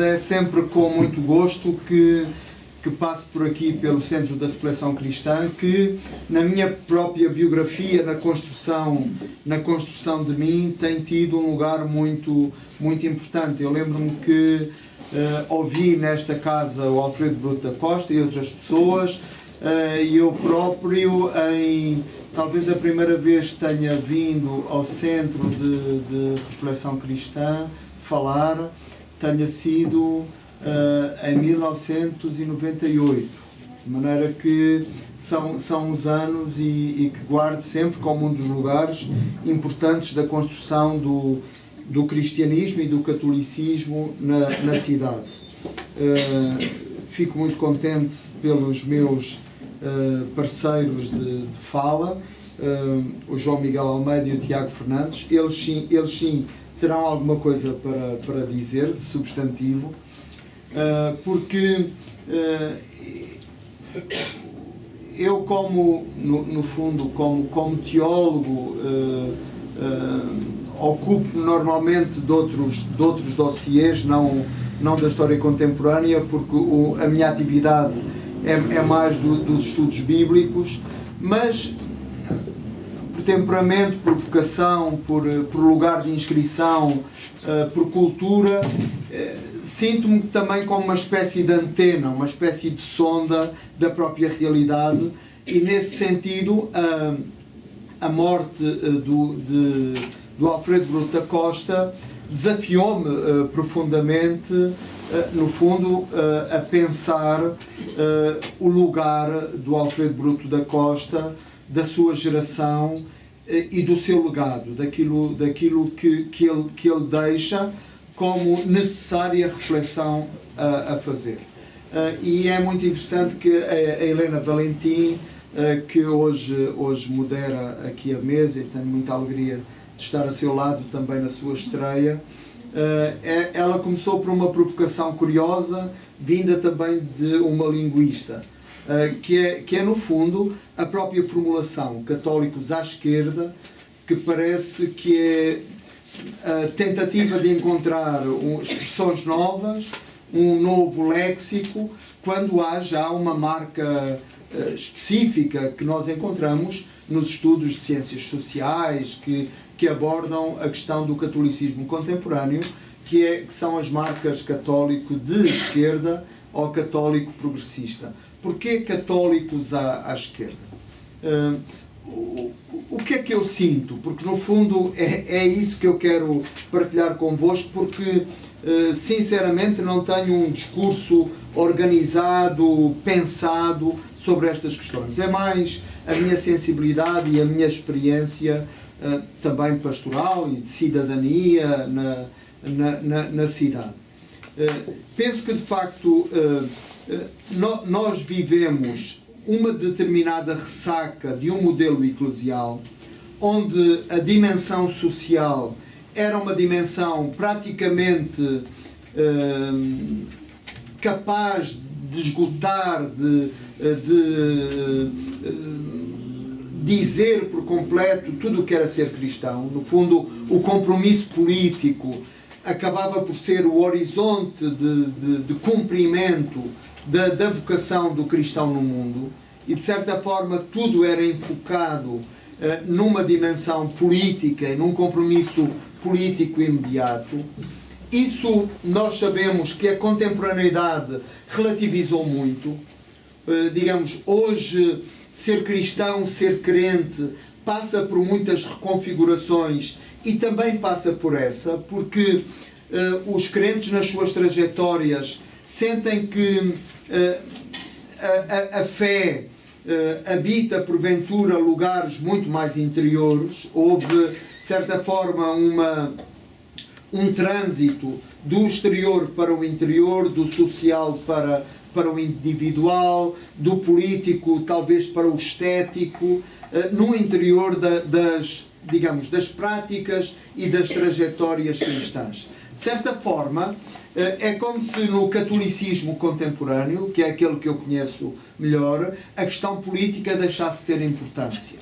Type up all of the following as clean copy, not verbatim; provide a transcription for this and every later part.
É sempre com muito gosto que passo por aqui pelo Centro da Reflexão Cristã, que na minha própria biografia, na construção de mim, tem tido um lugar muito importante. Eu lembro-me que ouvi nesta casa o Alfredo Bruto da Costa e outras pessoas, e eu próprio, talvez a primeira vez tenha vindo ao Centro de Reflexão Cristã falar, tenha sido em 1998, de maneira que são uns anos e que guardo sempre como um dos lugares importantes da construção do cristianismo e do catolicismo na cidade. Fico muito contente pelos meus parceiros de fala, o João Miguel Almeida e o Tiago Fernandes. Eles sim terão alguma coisa para dizer de substantivo, porque eu, no fundo, como teólogo, ocupo-me normalmente de outros dossiês, não da história contemporânea, porque a minha atividade é mais dos estudos bíblicos, mas por temperamento, por vocação, por lugar de inscrição, por cultura, sinto-me também como uma espécie de antena, uma espécie de sonda da própria realidade, e nesse sentido a morte do Alfredo Bruto da Costa desafiou-me profundamente, no fundo, a pensar o lugar do Alfredo Bruto da Costa, da sua geração e do seu legado, daquilo que ele deixa como necessária reflexão a fazer. E é muito interessante que a Helena Valentim, que hoje modera aqui a mesa, e tenho muita alegria de estar a seu lado também na sua estreia, ela começou por uma provocação curiosa, vinda também de uma linguista, que é no fundo a própria formulação católicos à esquerda, que parece que é a tentativa de encontrar expressões novas, um novo léxico, quando há já uma marca específica que nós encontramos nos estudos de ciências sociais que abordam a questão do catolicismo contemporâneo, que são as marcas católico de esquerda ou católico progressista. Porquê católicos à esquerda? O que é que eu sinto? Porque no fundo é isso que eu quero partilhar convosco, porque sinceramente não tenho um discurso organizado, pensado sobre estas questões. É mais a minha sensibilidade e a minha experiência também pastoral e de cidadania na cidade. Penso que de facto nós vivemos uma determinada ressaca de um modelo eclesial onde a dimensão social era uma dimensão praticamente capaz de esgotar, de dizer por completo tudo o que era ser cristão. No fundo, o compromisso político acabava por ser o horizonte de cumprimento da vocação do cristão no mundo, e de certa forma tudo era enfocado numa dimensão política e num compromisso político imediato. Isso nós sabemos que a contemporaneidade relativizou muito. Digamos, hoje ser cristão, ser crente, passa por muitas reconfigurações, e também passa por essa, porque os crentes nas suas trajetórias sentem que a fé habita porventura lugares muito mais interiores. Houve, de certa forma, um trânsito do exterior para o interior, do social para o individual, do político talvez para o estético, no interior das práticas e das trajetórias cristãs. De certa forma, é como se no catolicismo contemporâneo, que é aquele que eu conheço melhor, a questão política deixasse ter importância.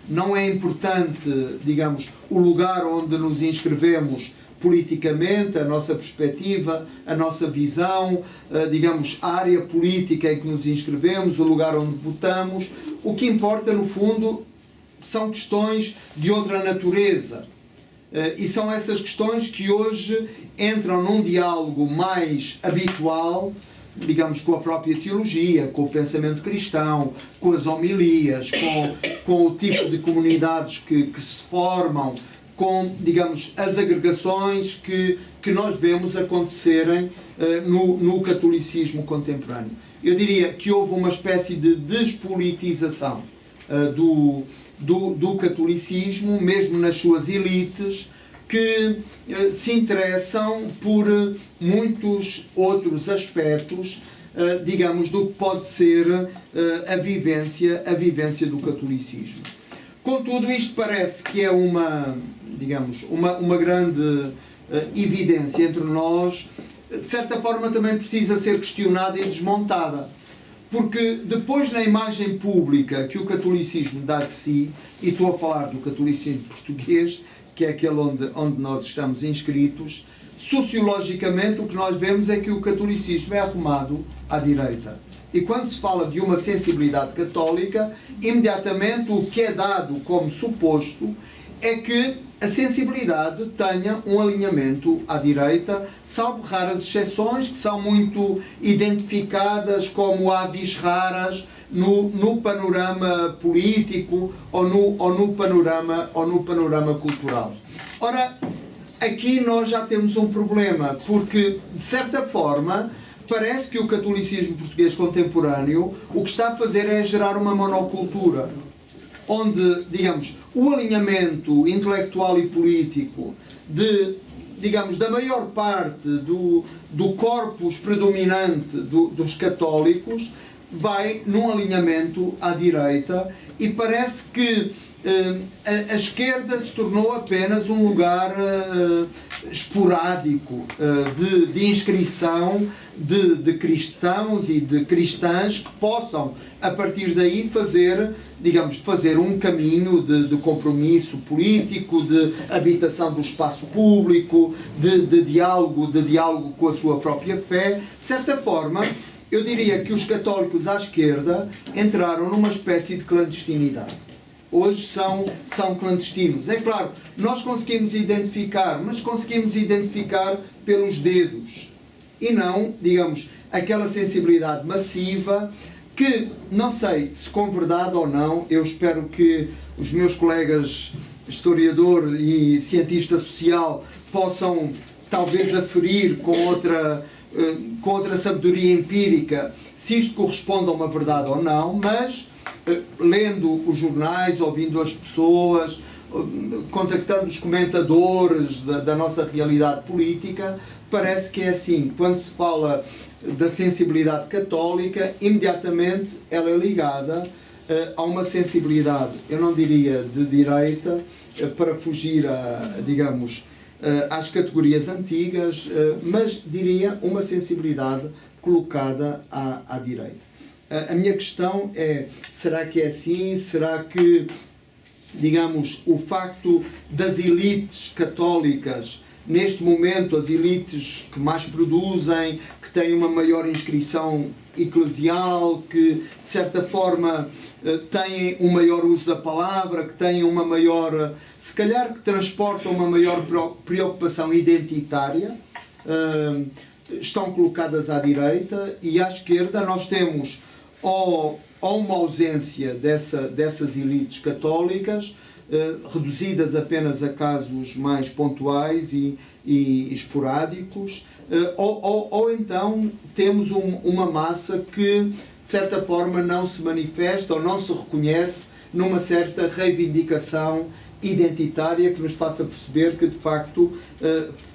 Não é importante, digamos, o lugar onde nos inscrevemos politicamente, a nossa perspectiva, a nossa visão, digamos, a área política em que nos inscrevemos, o lugar onde votamos. O que importa, no fundo, são questões de outra natureza. E são essas questões que hoje entram num diálogo mais habitual, digamos, com a própria teologia, com o pensamento cristão, com as homilias, com o tipo de comunidades que se formam, com, digamos, as agregações que nós vemos acontecerem no catolicismo contemporâneo. Eu diria que houve uma espécie de despolitização do catolicismo, mesmo nas suas elites, que se interessam por muitos outros aspectos, digamos, do que pode ser a vivência do catolicismo. Contudo, isto parece que é uma grande evidência entre nós, de certa forma também precisa ser questionada e desmontada. Porque depois, na imagem pública que o catolicismo dá de si, e estou a falar do catolicismo português, que é aquele onde nós estamos inscritos, sociologicamente o que nós vemos é que o catolicismo é arrumado à direita. E quando se fala de uma sensibilidade católica, imediatamente o que é dado como suposto é que a sensibilidade tenha um alinhamento à direita, salvo raras exceções que são muito identificadas como aves raras no panorama político ou no panorama cultural. Ora, aqui nós já temos um problema, porque, de certa forma, parece que o catolicismo português contemporâneo o que está a fazer é gerar uma monocultura, onde, digamos, o alinhamento intelectual e político da maior parte do corpus predominante dos católicos vai num alinhamento à direita, e parece que a esquerda se tornou apenas um lugar esporádico de inscrição de cristãos e de cristãs que possam, a partir daí, fazer um caminho de compromisso político, de habitação do espaço público, de diálogo com a sua própria fé. De certa forma, eu diria que os católicos à esquerda entraram numa espécie de clandestinidade. Hoje são clandestinos. É claro, nós conseguimos identificar, mas conseguimos identificar pelos dedos. E não, digamos, aquela sensibilidade massiva que, não sei se com verdade ou não, eu espero que os meus colegas historiador e cientista social possam talvez aferir com outra sabedoria empírica se isto corresponde a uma verdade ou não, mas lendo os jornais, ouvindo as pessoas, contactando os comentadores da nossa realidade política, parece que é assim. Quando se fala da sensibilidade católica, imediatamente ela é ligada a uma sensibilidade, eu não diria de direita, para fugir às categorias antigas, mas diria uma sensibilidade colocada à direita. A minha questão é, será que é assim? Será que, digamos, o facto das elites católicas, neste momento, as elites que mais produzem, que têm uma maior inscrição eclesial, que, de certa forma, têm um maior uso da palavra, que têm uma maior, se calhar, que transportam uma maior preocupação identitária, estão colocadas à direita, e à esquerda nós temos ou uma ausência dessas elites católicas, reduzidas apenas a casos mais pontuais e esporádicos, ou então temos uma massa que, de certa forma, não se manifesta ou não se reconhece numa certa reivindicação identitária que nos faça perceber que, de facto,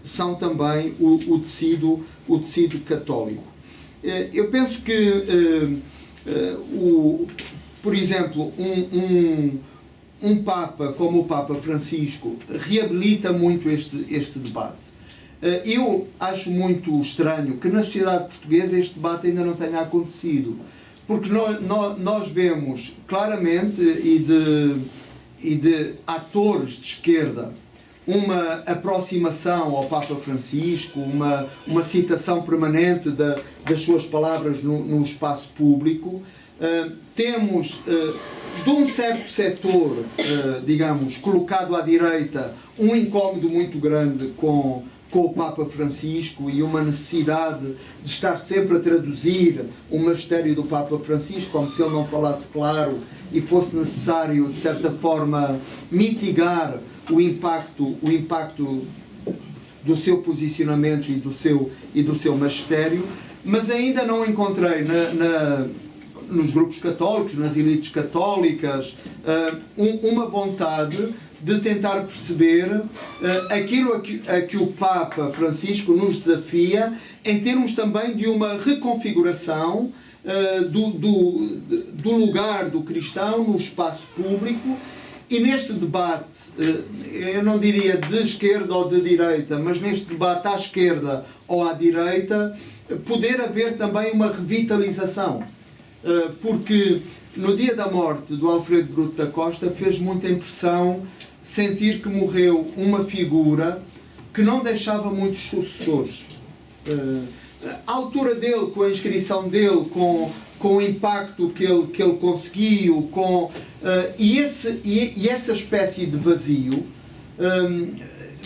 são também o tecido católico. Eu penso que, por exemplo, um Papa como o Papa Francisco reabilita muito este debate. Eu acho muito estranho que na sociedade portuguesa este debate ainda não tenha acontecido, porque nós vemos claramente e de atores de esquerda uma aproximação ao Papa Francisco, uma citação permanente das suas palavras no espaço público. Temos, de um certo setor, digamos, colocado à direita, um incómodo muito grande com o Papa Francisco e uma necessidade de estar sempre a traduzir o magistério do Papa Francisco, como se ele não falasse claro e fosse necessário, de certa forma, mitigar o impacto do seu posicionamento e do seu magistério, mas ainda não encontrei nos grupos católicos, nas elites católicas, uma vontade de tentar perceber aquilo a que o Papa Francisco nos desafia, em termos também de uma reconfiguração do lugar do cristão no espaço público. E neste debate, eu não diria de esquerda ou de direita, mas neste debate à esquerda ou à direita, poder haver também uma revitalização. Porque no dia da morte do Alfredo Bruto da Costa fez muita impressão sentir que morreu uma figura que não deixava muitos sucessores. A altura dele, com a inscrição dele, com o impacto que ele conseguiu, e essa espécie de vazio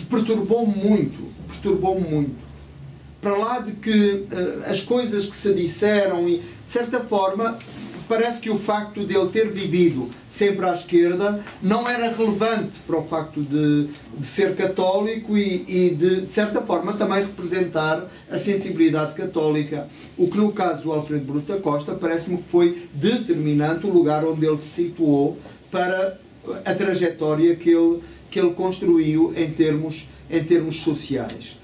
perturbou-me muito. Para lá de que as coisas que se disseram, e de certa forma parece que o facto de ele ter vivido sempre à esquerda não era relevante para o facto de ser católico e de certa forma também representar a sensibilidade católica, o que no caso do Alfredo Bruto da Costa parece-me que foi determinante o lugar onde ele se situou para a trajetória que ele construiu em termos sociais.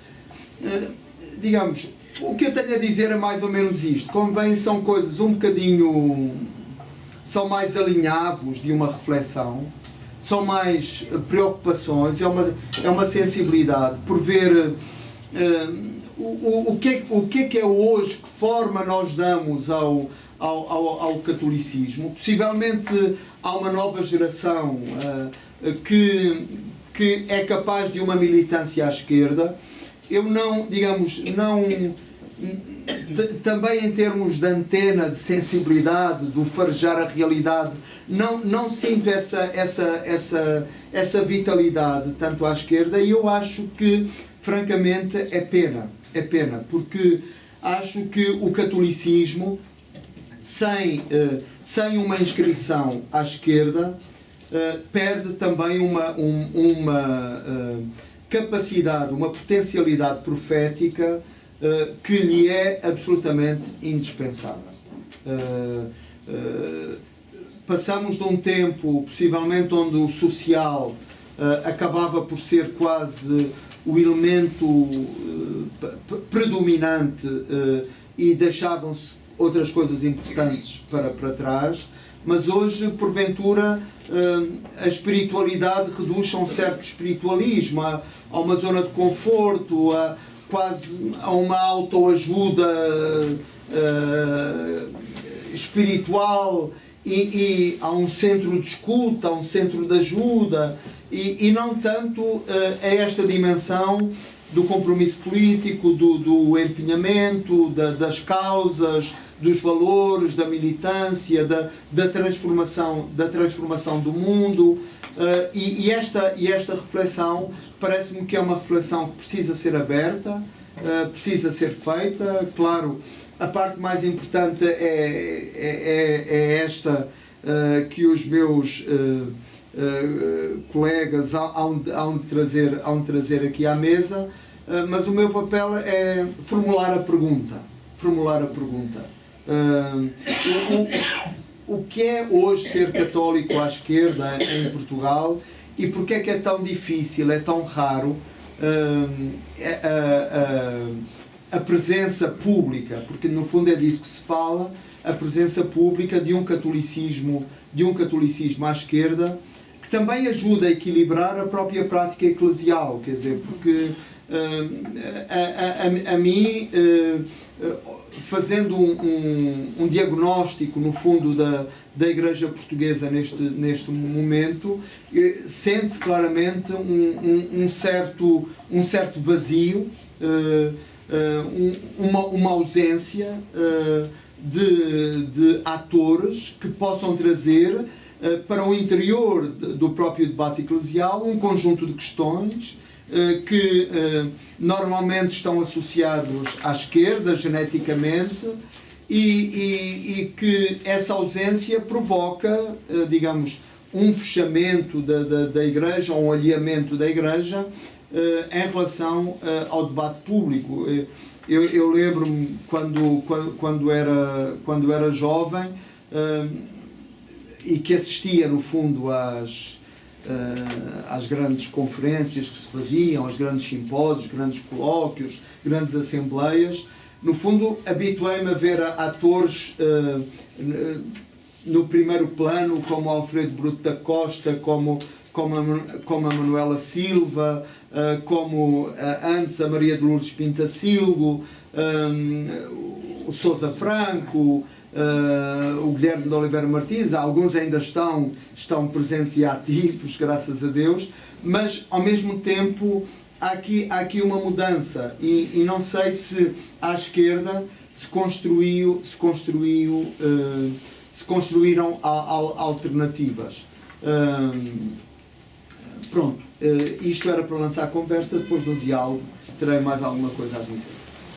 Digamos, o que eu tenho a dizer é mais ou menos isto. Como veem, são coisas um bocadinho... são mais alinhavos de uma reflexão, são mais preocupações, é uma sensibilidade por ver o que é hoje, que forma nós damos ao catolicismo. Possivelmente há uma nova geração que é capaz de uma militância à esquerda. Eu também em termos de antena, de sensibilidade, do farejar a realidade, não sinto essa vitalidade tanto à esquerda, e eu acho que, francamente, é pena, porque acho que o catolicismo, sem uma inscrição à esquerda, perde também uma capacidade, uma potencialidade profética que lhe é absolutamente indispensável. Passamos de um tempo, possivelmente, onde o social acabava por ser quase o elemento predominante e deixavam-se outras coisas importantes para trás, mas hoje, porventura, a espiritualidade reduz a um certo espiritualismo, a uma zona de conforto, quase a uma autoajuda espiritual, e a um centro de escuta, a um centro de ajuda, e não tanto a esta dimensão do compromisso político, do empenhamento, das causas, dos valores, da militância, da transformação do mundo. E esta reflexão parece-me que é uma reflexão que precisa ser aberta, precisa ser feita. Claro, a parte mais importante é esta que os meus colegas hão de trazer aqui à mesa, mas o meu papel é formular a pergunta. O que é hoje ser católico à esquerda em Portugal, e porque é que é tão difícil, é tão raro a presença pública, porque no fundo é disso que se fala, a presença pública de um catolicismo à esquerda, que também ajuda a equilibrar a própria prática eclesial, quer dizer, porque a mim fazendo um diagnóstico, no fundo, da Igreja Portuguesa neste momento, sente-se claramente um certo vazio, uma ausência de atores que possam trazer para o interior do próprio debate eclesial um conjunto de questões que normalmente estão associados à esquerda, geneticamente, e que essa ausência provoca, digamos, um fechamento da Igreja, um alheamento da Igreja em relação ao debate público. Eu lembro-me quando era jovem e que assistia, no fundo, às grandes conferências que se faziam, aos grandes simpósios, grandes colóquios, grandes assembleias. No fundo, habituei-me a ver atores no primeiro plano, como Alfredo Bruto da Costa, como a Manuela Silva, como antes a Maria de Lourdes Pintacilgo, o Sousa Franco, o Guilherme de Oliveira Martins. Alguns ainda estão presentes e ativos, graças a Deus, mas ao mesmo tempo há aqui uma mudança e não sei se à esquerda se construíram alternativas. Pronto, isto era para lançar a conversa, depois do diálogo terei mais alguma coisa a dizer.